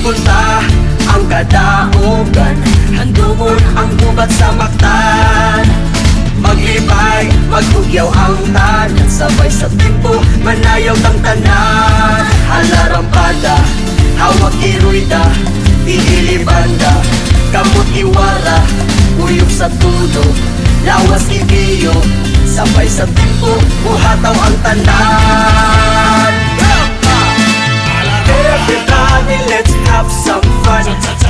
lugunta ang kadaugan, handumon ang gubat sa maktan. Maglipay, maghugyaw ang tanan, sabay sa timpo, manayaw tang tanan. Halarampada, hawak iruida, tiilibanda, kamot iwara, uyog sa tulo, lawas ibiyo, sabay sa timpo, buhataw ang tanan. Everybody, let's have some fun.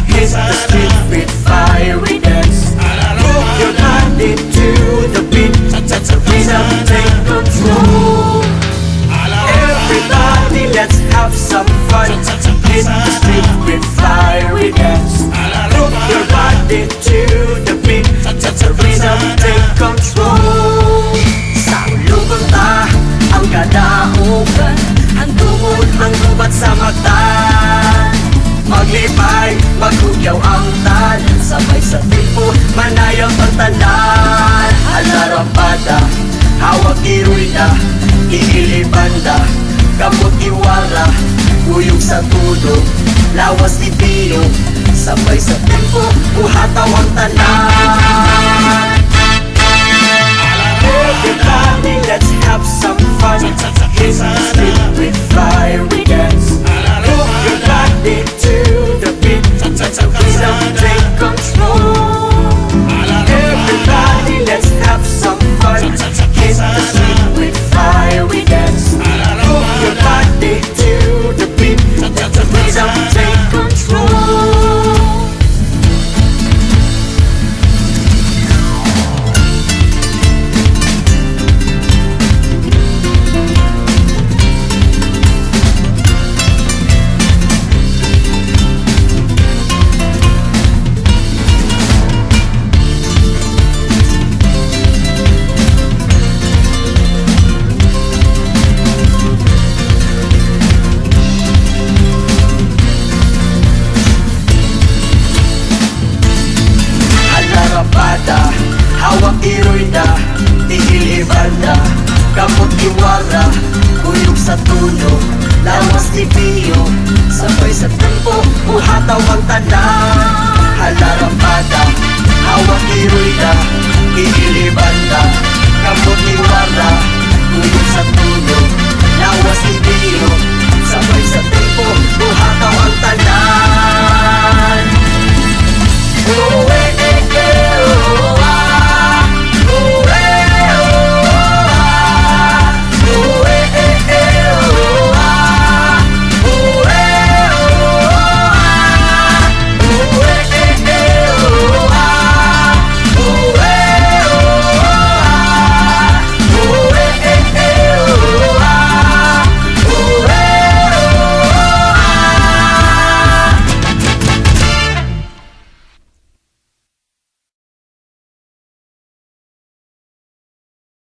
Hit the street with fiery dance. Move your body to the beat. Let the rhythm take control. Everybody, let's have some fun. Hit the street with fiery dance. Move your body to the beat. Let the rhythm take control. Sanglubang ta ang kadaugan, handumon ang gubat sa maktan. Maglipay, maghugyaw ang tanan, sabay sa timpo, manayaw ang tanan. Halarampada, hawak iruida, iilibanda, kamot iwara, uyog sa tulo, lawas ibiyo, sabay sa timpo, buhataw ang tanan. Everybody, let's have some fun. Hit the street with fiery dance. Move your body to the beat. Let the rhythm take control. Everybody, let's have some fun. Hit the street with fiery dance. Move your body to the beat. Let the rhythm take control. Hawak iruida, tiilibanda, kamot iwara, uyog sa tulo, lawas ibiyo, sabay sa tempo, buhataw ang tanan. Halarampada, hawak iruida, tiilibanda, kamot